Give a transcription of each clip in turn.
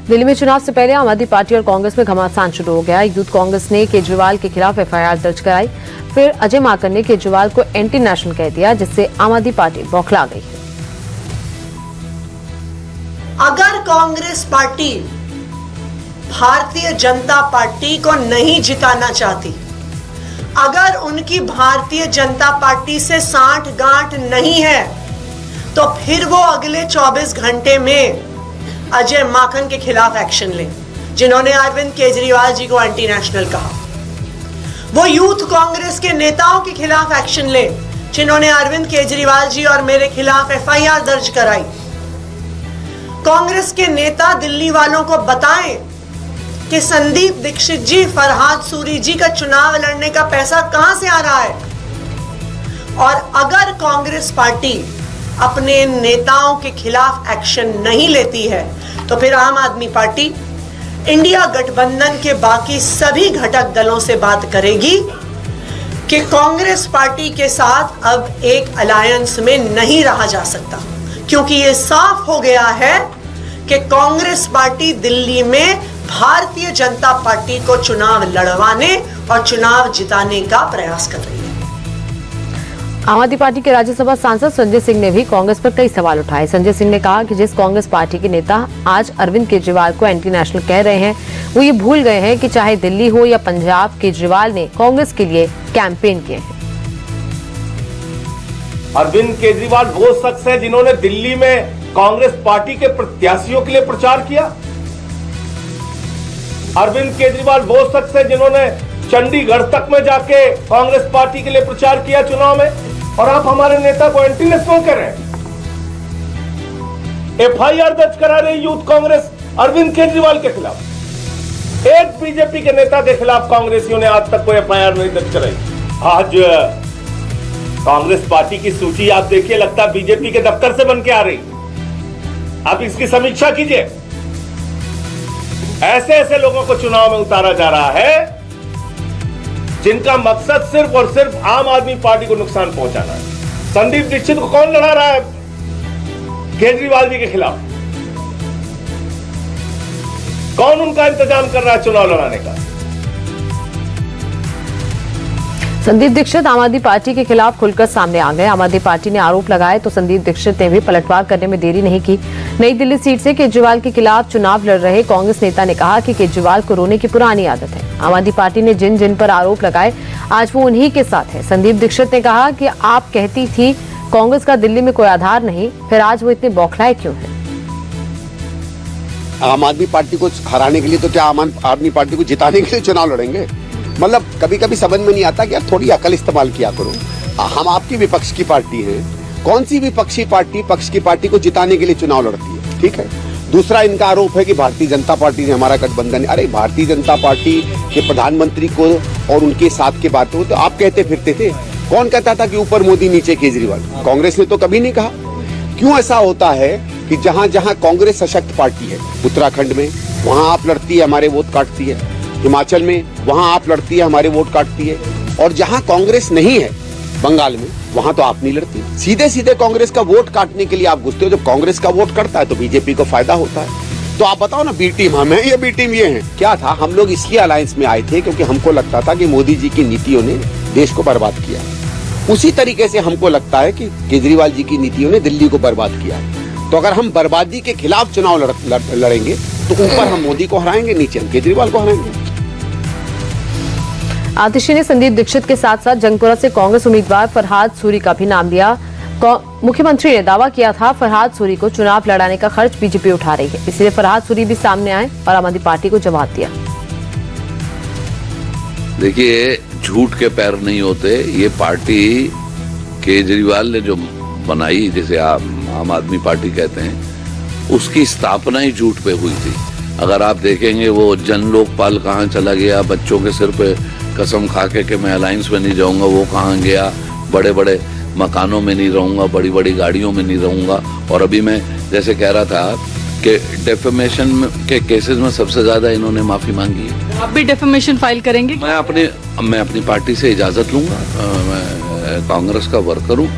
दिल्ली में चुनाव से पहले आम आदमी पार्टी और कांग्रेस में घमासान शुरू हो गया। यूथ कांग्रेस ने केजरीवाल के खिलाफ एफआईआर दर्ज कराई। फिर अजय माकन ने केजरीवाल को एंटी नेशनल कह दिया, जिससे आम आदमी पार्टी बौखला गई। अगर कांग्रेस पार्टी भारतीय जनता पार्टी को नहीं जिताना चाहती, अगर उनकी भारतीय जनता पार्टी से सांठ-गांठ नहीं है, तो फिर वो अगले 24 घंटे में अजय माकन के खिलाफ एक्शन लें, जिन्होंने अरविंद केजरीवाल जी को एंटी नेशनल कहा। वो यूथ कांग्रेस के नेताओं के खिलाफ एक्शन लें, जिन्होंने अरविंद केजरीवाल जी और मेरे खिलाफ एफआईआर दर्ज कराई। कांग्रेस के नेता दिल्ली वालों को बताएं कि संदीप दीक्षित जी, फरहाद सूरी जी का चुनाव लड़ने का पैसा कहां से आ रहा है। और अगर कांग्रेस पार्टी अपने नेताओं के खिलाफ एक्शन नहीं लेती है, तो फिर आम आदमी पार्टी इंडिया गठबंधन के बाकी सभी घटक दलों से बात करेगी कि कांग्रेस पार्टी के साथ अब एक अलायंस में नहीं रहा जा सकता, क्योंकि ये साफ हो गया है कि कांग्रेस पार्टी दिल्ली में भारतीय जनता पार्टी को चुनाव लड़वाने और चुनाव जिताने का प्रयास कर रही है। आम आदमी पार्टी के राज्यसभा सांसद संजय सिंह ने भी कांग्रेस पर कई सवाल उठाए। संजय सिंह ने कहा कि जिस कांग्रेस पार्टी के नेता आज अरविंद केजरीवाल को एंटी नेशनल कह रहे हैं, वो ये भूल गए हैं कि चाहे दिल्ली हो या पंजाब, केजरीवाल ने कांग्रेस के लिए कैंपेन किए हैं। अरविंद केजरीवाल वो शख्स है जिन्होंने दिल्ली में कांग्रेस पार्टी के प्रत्याशियों के लिए प्रचार किया। अरविंद केजरीवाल वो शख्स है जिन्होंने चंडीगढ़ तक में जाके कांग्रेस पार्टी के लिए प्रचार किया चुनाव में, और आप हमारे नेता को एंटी नेशनल कर रहे हैं। एफआईआर दर्ज करा रही यूथ कांग्रेस अरविंद केजरीवाल के खिलाफ। एक बीजेपी के नेता के खिलाफ कांग्रेसियों ने आज तक कोई एफआईआर नहीं दर्ज कराई। आज कांग्रेस पार्टी की सूची आप देखिए, लगता है बीजेपी के दफ्तर से बन के आ रही। आप इसकी समीक्षा कीजिए। ऐसे ऐसे लोगों को चुनाव में उतारा जा रहा है जिनका मकसद सिर्फ और सिर्फ आम आदमी पार्टी को नुकसान पहुंचाना है। संदीप दीक्षित को कौन लड़ा रहा है केजरीवाल जी के खिलाफ? कौन उनका इंतजाम कर रहा है चुनाव लड़ाने का? संदीप दीक्षित आम आदमी पार्टी के खिलाफ खुलकर सामने आ गए। आम आदमी पार्टी ने आरोप लगाए तो संदीप दीक्षित ने भी पलटवार करने में देरी नहीं की। नई दिल्ली सीट से केजरीवाल के खिलाफ चुनाव लड़ रहे कांग्रेस नेता ने कहा कि केजरीवाल को रोने की पुरानी आदत है। आम आदमी पार्टी ने जिन जिन पर आरोप लगाए, आज वो उन्हीं के साथ है। संदीप दीक्षित ने कहा कि आप कहती थी कांग्रेस का दिल्ली में कोई आधार नहीं, फिर आज वो इतने बौखलाए क्यों है? आम आदमी पार्टी को हराने के लिए तो क्या आम आदमी पार्टी को जिताने के लिए चुनाव लड़ेंगे? मतलब कभी कभी समझ में नहीं आता कि यार थोड़ी अकल इस्तेमाल किया करो। हम आपकी विपक्ष की पार्टी है। कौन सी विपक्षी पार्टी पक्ष की पार्टी को जिताने के लिए चुनाव लड़ती है? ठीक है। दूसरा इनका आरोप है कि भारतीय जनता पार्टी ने हमारा गठबंधन है। अरे भारतीय जनता पार्टी के प्रधानमंत्री को और उनके साथ के बातों तो आप कहते फिरते थे। कौन कहता था कि ऊपर मोदी नीचे केजरीवाल? कांग्रेस ने तो कभी नहीं कहा। क्यों ऐसा होता है कि जहां जहां कांग्रेस सशक्त पार्टी है, उत्तराखंड में वहां आप लड़ती है, हमारे वोट काटती है। हिमाचल में वहां आप लड़ती है, हमारे वोट काटती है। और जहां कांग्रेस नहीं है, बंगाल में, वहां तो आप नहीं लड़ती। सीधे सीधे कांग्रेस का वोट काटने के लिए आप घुसते हो। जब कांग्रेस का वोट कटता है तो बीजेपी को फायदा होता है। तो आप बताओ ना, बी टीम हम है या बी टीम ये है? क्या था, हम लोग इसलिए अलायंस में आए थे क्योंकि हमको लगता था कि मोदी जी की नीतियों ने देश को बर्बाद किया। उसी तरीके से हमको लगता है कि केजरीवाल जी की नीतियों ने दिल्ली को बर्बाद किया है। तो अगर हम बर्बादी के खिलाफ चुनाव लड़ेंगे तो ऊपर हम मोदी को हराएंगे, नीचे हम केजरीवाल को हराएंगे। आतिशी ने संदीप दीक्षित के साथ साथ जंगपुरा से कांग्रेस उम्मीदवार फरहाद सूरी का भी नाम लिया। मुख्यमंत्री ने दावा किया था फरहाद सूरी को चुनाव लड़ाने का खर्च बीजेपी उठा रही है, इसलिए फरहाद सूरी भी सामने आए और आम आदमी पार्टी को जवाब दिया। देखिए, झूठ के पैर नहीं होते। ये पार्टी केजरीवाल ने जो बनाई, जिसे आम आदमी पार्टी कहते हैं, उसकी स्थापना ही झूठ पे हुई थी। अगर आप देखेंगे वो जन लोकपाल कहाँ चला गया, बच्चों के सिर पे कसम खा के मैं अलायंस में नहीं जाऊंगा, वो कहाँ गया, बड़े बड़े मकानों में नहीं रहूंगा, बड़ी बड़ी गाड़ियों में नहीं रहूंगा। और अभी मैं जैसे कह रहा था कि डेफेमेशन के केसेस में सबसे ज्यादा इन्होंने माफी मांगी है। आप भी डेफेमेशन फाइल करेंगे? मैं अपनी पार्टी से इजाजत लूंगा। मैं कांग्रेस का वर्कर हूँ।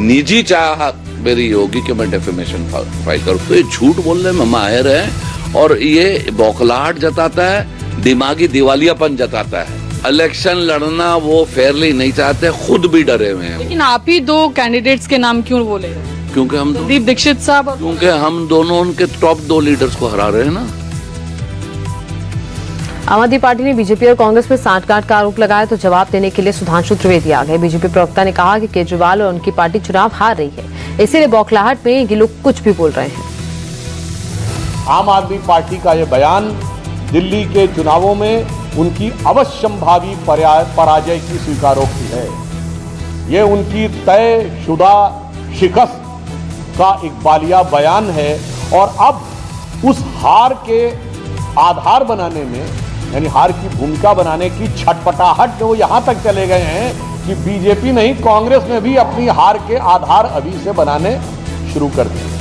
निजी चाह मेरी होगी कि मैं डेफेमेशन फाइल करूं। तो ये झूठ बोलने में माहिर है और ये बौखलाहट जताता है, दिमागी दिवालियापन जताता है। इलेक्शन लड़ना वो फेयरली नहीं चाहते, खुद भी डरे हुए हैं। लेकिन आप ही दो कैंडिडेट्स के नाम क्यों बोले? क्योंकि हम संदीप दीक्षित साहब और क्योंकि हम दोनों उनके टॉप 2 लीडर्स को हरा रहे हैं ना। आम आदमी पार्टी ने बीजेपी और कांग्रेस पर सांठगांठ का आरोप लगाया तो जवाब देने के लिए सुधांशु त्रिवेदी आ गए। बीजेपी प्रवक्ता ने कहा कि केजरीवाल और उनकी पार्टी चुनाव हार रही है, इसीलिए बौखलाहट में ये लोग कुछ भी बोल रहे हैं। आम आदमी पार्टी का ये बयान दिल्ली के चुनावों में उनकी अवश्यंभावी पराजय की स्वीकारोक्ति है। ये उनकी तयशुदा शिकस्त का इकबालिया बयान है और अब उस हार के आधार बनाने में, यानी हार की भूमिका बनाने की छटपटाहट में वो यहां तक चले गए हैं कि बीजेपी नहीं, कांग्रेस में भी अपनी हार के आधार अभी से बनाने शुरू कर दिए।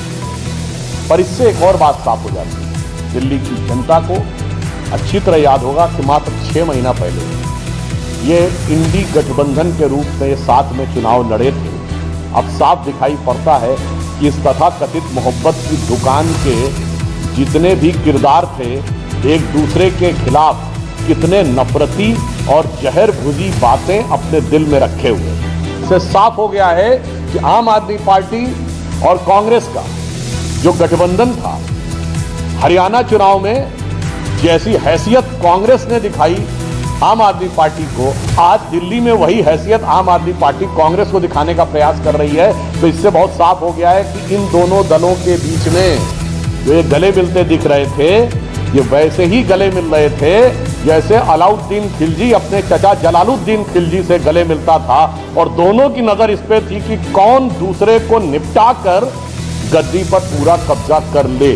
पर इससे एक और बात साफ हो जाती है, दिल्ली की जनता को अच्छी तरह याद होगा कि मात्र 6 महीना पहले ये इंडी गठबंधन के रूप में साथ में चुनाव लड़े थे। अब साफ दिखाई पड़ता है कि इस तथाकथित मोहब्बत की दुकान के जितने भी किरदार थे, एक दूसरे के खिलाफ कितने नफरती और जहर भुजी बातें अपने दिल में रखे हुए। इससे साफ हो गया है कि आम आदमी पार्टी और कांग्रेस का जो गठबंधन था, हरियाणा चुनाव में जैसी हैसियत कांग्रेस ने दिखाई आम आदमी पार्टी को, आज दिल्ली में वही हैसियत आम आदमी पार्टी कांग्रेस को दिखाने का प्रयास कर रही है। तो इससे बहुत साफ हो गया है कि इन दोनों दलों के बीच में जो ये गले मिलते दिख रहे थे, ये वैसे ही गले मिल रहे थे जैसे अलाउद्दीन खिलजी अपने चचा जलालुद्दीन खिलजी से गले मिलता था। और दोनों की नजर इस पे थी कि कौन दूसरे को निपटा कर गद्दी पर पूरा कब्जा कर ले।